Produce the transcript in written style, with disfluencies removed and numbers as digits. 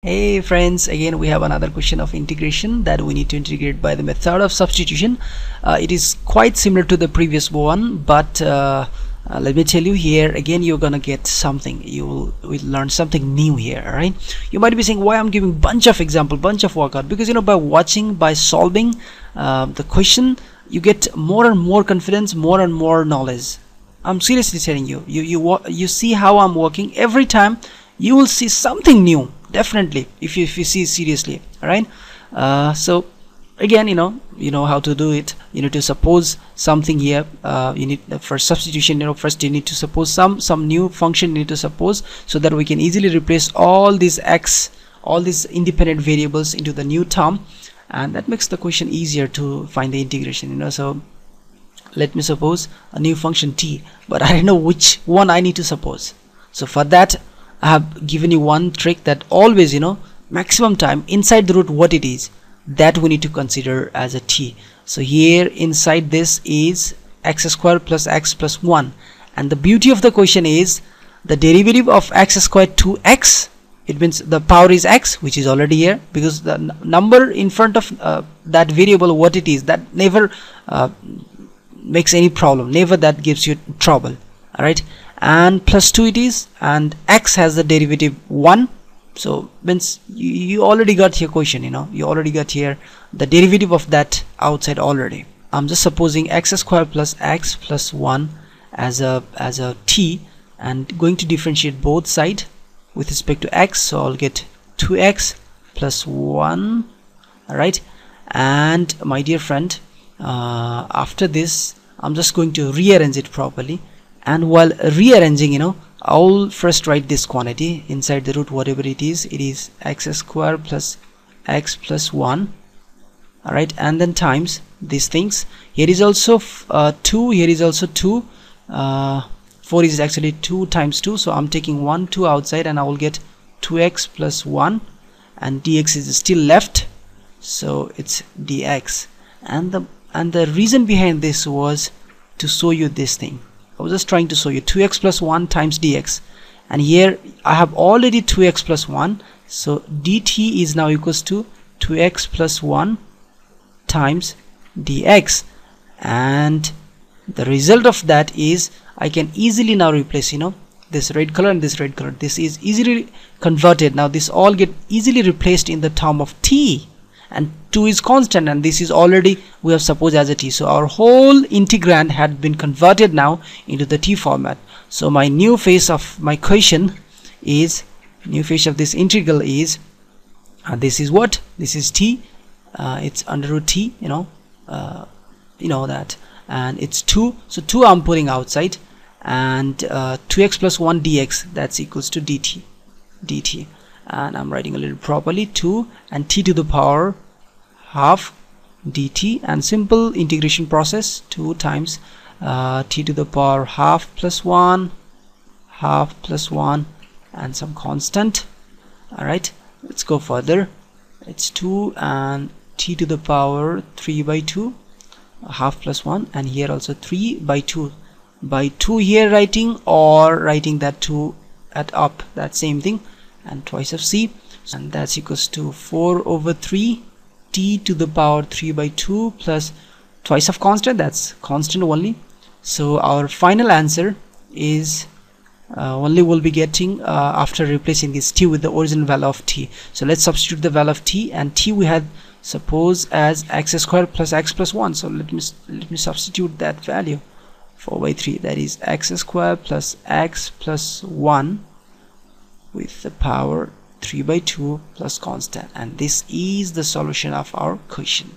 Hey friends, again we have another question of integration that we need to integrate by the method of substitution. It is quite similar to the previous one, but let me tell you, here again you're gonna get something. You will learn something new here. All right, you might be saying, why I'm giving bunch of example, bunch of workout? Because by watching, by solving the question, you get more and more confidence, more and more knowledge. I'm seriously telling you, you see how I'm working. Every time you will see something new, definitely, if you see seriously. All right, so again, you know how to do it. You need to suppose something here. You need, for substitution, first you need to suppose some new function. You need to suppose, so that we can easily replace all these all these independent variables into the new term, and that makes the question easier to find the integration. So let me suppose a new function t, but I don't know which one I need to suppose. So for that, I have given you one trick, that always, maximum time inside the root, what it is, that we need to consider as a t. So here inside this is x squared plus x plus 1, and the beauty of the question is the derivative of x squared 2x. It means the power is x, which is already here, because the number in front of that variable, what it is, that never makes any problem, never that gives you trouble. All right, and plus 2 it is, and x has the derivative 1, so means you already got your question. You already got here the derivative of that outside already. I'm just supposing x squared plus x plus 1 as a t, and going to differentiate both sides with respect to x, so I'll get 2x plus 1. all right, and my dear friend, after this I'm just going to rearrange it properly. And while rearranging, I'll first write this quantity inside the root, whatever it is x squared plus x plus 1. all right, and then times these things. Here is also 2, here is also 2. 4 is actually 2 times 2, so I'm taking 1 2 outside, and I will get 2x plus 1, and dx is still left, so it's dx. And the reason behind this was to show you this thing. I was just trying to show you 2x plus 1 times dx, and here I have already 2x plus 1, so dt is now equals to 2x plus 1 times dx, and the result of that is I can easily now replace this red color and this red color. This is easily converted. Now this all get easily replaced in the term of t, and 2 is constant, and this is already we have supposed as a t, so our whole integrand had been converted now into the t format. So my new phase of my question is, new phase of this integral is, this is what, this is t, it's under root t, that, and it's 2, so 2 I'm putting outside, and 2x plus 1 dx, that's equals to dt, and I'm writing a little properly, 2 and t to the power half dt, and simple integration process, 2 times t to the power half plus 1, half plus 1, and some constant. all right, let's go further. It's 2 and t to the power 3 by 2, half plus 1, and here also 3 by 2 by 2 here writing, or writing that 2 at up, that same thing, and twice of c, and that's equals to 4 over 3 t to the power 3 by 2 plus twice of constant, that's constant only. So our final answer is only we'll be getting after replacing this t with the original value of t. So let's substitute the value of t, and t we had suppose as x squared plus x plus 1, so let me substitute that value, 4 by 3, that is x squared plus x plus 1 with the power 3 by 2 plus constant, and this is the solution of our question.